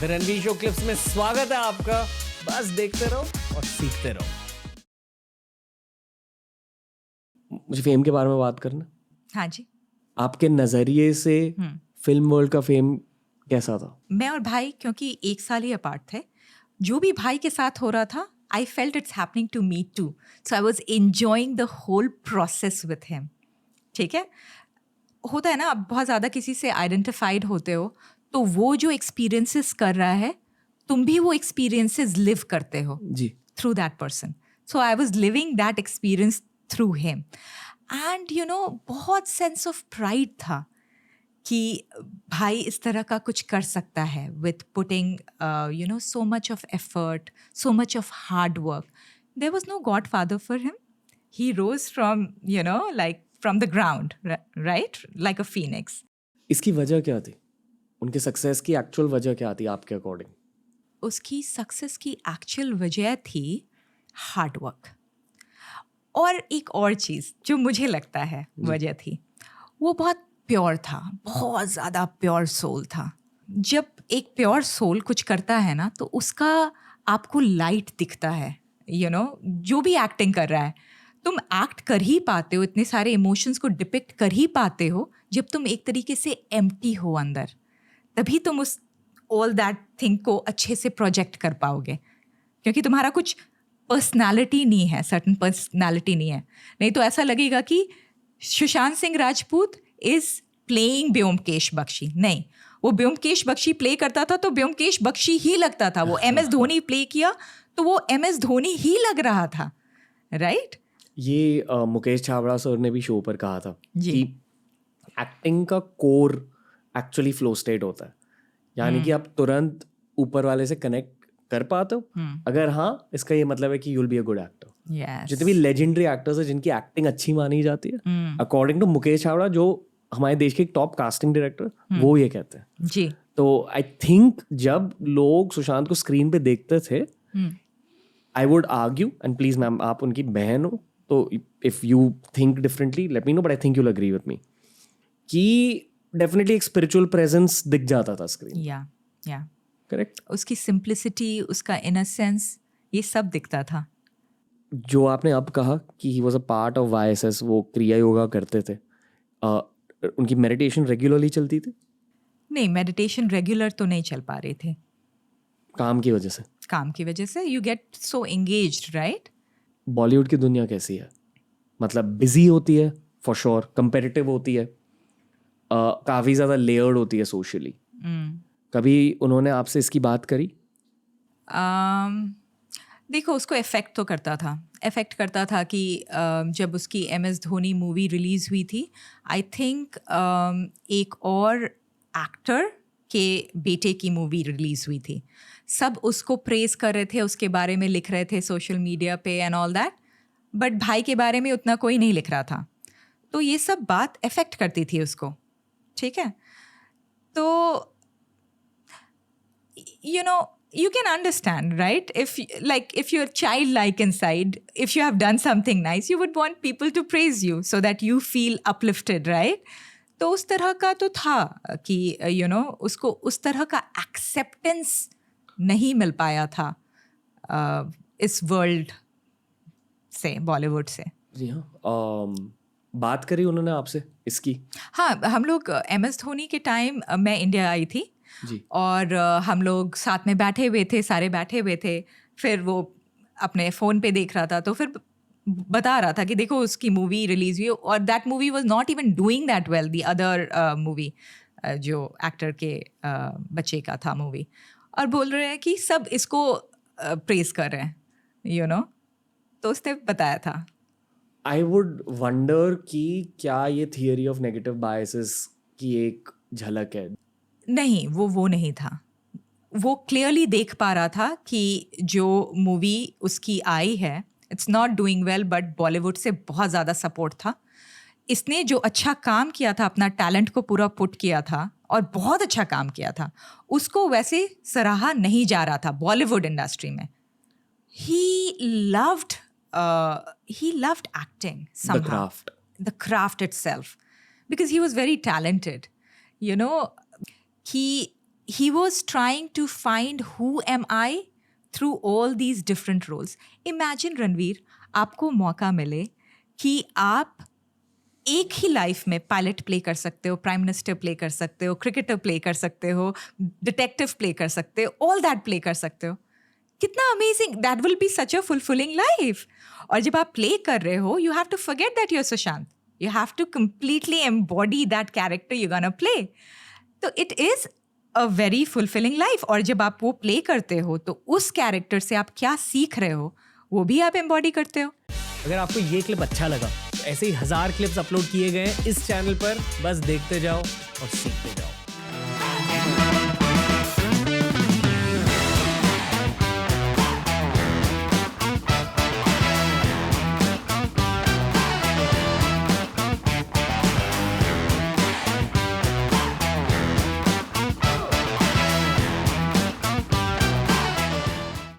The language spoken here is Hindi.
द रणवीर शो क्लिप्स में स्वागत है आपका। बस देखते रहो और सीखते रहो। मुझे फेम के बारे में बात करना। हाँ जी। आपके नजरिए से फिल्म वर्ल्ड का फेम कैसा था? मैं और भाई क्योंकि 1 साल ही अपार्ट थे, जो भी भाई के साथ हो रहा था I felt it's happening to me too, so I was enjoying the whole process with him. ठीक है, होता है ना, आप बहुत ज़्यादा किसी से आइडेंटिफाइड होते हो तो वो जो एक्सपीरियंसेस कर रहा है तुम भी वो एक्सपीरियंसेस लिव करते हो जी। Through that person. So I was living that experience through him and you know बहुत सेंस ऑफ प्राइड था कि भाई इस तरह का कुछ कर सकता है with putting you know so much of effort, so much of hard work. There was no godfather for him. He rose from you know like from the ground, right, like a phoenix. इसकी वजह क्या थी? उनके सक्सेस की एक्चुअल वजह क्या थी आपके अकॉर्डिंग? उसकी सक्सेस की एक्चुअल वजह थी हार्ड वर्क। और एक और चीज़ जो मुझे लगता है वजह थी, वो बहुत प्योर था, बहुत ज़्यादा प्योर सोल था। जब एक प्योर सोल कुछ करता है ना तो उसका आपको लाइट दिखता है। यू नो जो भी एक्टिंग कर रहा है तुम एक्ट कर ही पाते हो, इतने सारे इमोशंस को डिपिक्ट कर ही पाते हो जब तुम एक तरीके से एम्प्टी हो अंदर, तभी तुम उस ऑल दैट थिंग को अच्छे से प्रोजेक्ट कर पाओगे, क्योंकि तुम्हारा कुछ पर्सनालिटी नहीं है, सर्टन पर्सनालिटी नहीं है। नहीं तो ऐसा लगेगा कि सुशांत सिंह राजपूत इज प्लेइंग ब्योमकेश बख्शी। नहीं, वो ब्योमकेश बख्शी प्ले करता था तो ब्योमकेश बख्शी ही लगता था। वो MS धोनी प्ले किया तो वो MS धोनी ही लग रहा था, राइट? ये मुकेश छाबड़ा सर ने भी शो पर कहा था जी। कि एक्टिंग का कोर एक्चुअली फ्लो स्टेट होता है, यानी कि आप तुरंत ऊपर वाले से कनेक्ट कर पाते हो। अगर हाँ, इसका ये मतलब है कि you'll be a good actor. Yes. जितने भी लेजेंडरी एक्टर्स हैं जिनकी एक्टिंग अच्छी मानी जाती है, अकॉर्डिंग टू मुकेश छाबड़ा जो हमारे देश के एक टॉप कास्टिंग डायरेक्टर, वो ये कहते हैं। जी। तो आई थिंक जब लोग सुशांत को स्क्रीन पे देखते थे, I would argue, and please ma'am आप उनकी बहन हो तो if you think differently let me know, but I think you'll agree with me कि डेफिनेटली एक स्पिरिचुअल प्रेजेंस दिख जाता था स्क्रीन। या करेक्ट। उसकी सिंप्लिसिटी, उसका इनोसेंस, ये सब दिखता था। जो आपने अब कहा कि he was a part of YSS, वो क्रिया योगा करते थे, उनकी मेडिटेशन रेगुलरली चलती थी? नहीं, मेडिटेशन रेगुलर तो नहीं चल पा रहे थे, काम की वजह से। काम की वजह से। You get so engaged, right? Bollywood की दुनिया कैसी है? मतलब बिजी होती है फॉर श्योर, कंपेटिटिव होती है, काफ़ी ज़्यादा लेयर्ड होती है सोशली। कभी उन्होंने आपसे इसकी बात करी? देखो, उसको इफ़ेक्ट तो करता था, इफ़ेक्ट करता था कि जब उसकी MS धोनी मूवी रिलीज़ हुई थी, आई थिंक एक और एक्टर के बेटे की मूवी रिलीज़ हुई थी। सब उसको प्रेज़ कर रहे थे, उसके बारे में लिख रहे थे सोशल मीडिया पे एंड ऑल दैट, बट भाई के बारे में उतना कोई नहीं लिख रहा था। तो ये सब बात इफ़ेक्ट करती थी उसको, ठीक है? तो you know, you can understand, right? If you're childlike inside, if you have done something nice, you would want people to praise you so that you feel uplifted, right? तो उस तरह का तो था कि you know, उसको उस तरह का acceptance नहीं मिल पाया था इस वर्ल्ड से, बॉलीवुड से। जी हाँ। बात करी उन्होंने आपसे इसकी? हाँ, हम लोग MS धोनी के टाइम मैं इंडिया आई थी जी। और हम लोग साथ में बैठे हुए थे, सारे बैठे हुए थे। फिर वो अपने फ़ोन पे देख रहा था तो फिर बता रहा था कि देखो उसकी मूवी रिलीज़ हुई और that movie was not even doing that well, the other movie जो एक्टर के बच्चे का था मूवी, और बोल रहे हैं कि सब इसको प्रेज़ कर रहे हैं, यू नो। तो उसने बताया था। आई वुड वंडर कि क्या ये थियरी ऑफ नेगेटिव बायसेस की एक झलक है? नहीं, वो नहीं था। वो क्लियरली देख पा रहा था कि जो मूवी उसकी आई है it's not doing well, but Bollywood से बहुत ज़्यादा सपोर्ट था। इसने जो अच्छा काम किया था, अपना टैलेंट को पूरा पुट किया था और बहुत अच्छा काम किया था, उसको वैसे सराहा नहीं जा रहा था बॉलीवुड इंडस्ट्री में। He loved acting somehow. The craft itself, because he was very talented. You know, he was trying to find who am I through all these different roles. Imagine Ranveer, आपको मौका मिले कि आप एक ही लाइफ में पायलट प्ले कर सकते हो, प्राइम मिनिस्टर प्ले कर सकते हो, क्रिकेटर प्ले कर सकते हो, डिटेक्टिव प्ले कर सकते हो, ऑल दैट प्ले कर सकते हो. कितना amazing, that will be such a fulfilling life. और जब आप प्ले कर रहे हो, you have to forget that you are Sushant. You have to completely embody that character you're gonna play. तो it is a very fulfilling life. और जब आप वो प्ले करते हो तो उस कैरेक्टर से आप क्या सीख रहे हो वो भी आप एम्बॉडी करते हो. अगर आपको ये क्लिप अच्छा लगा तो ऐसे ही 1000 क्लिप्स अपलोड किए गए हैं इस चैनल पर. बस देखते जाओ और सीखते जाओ.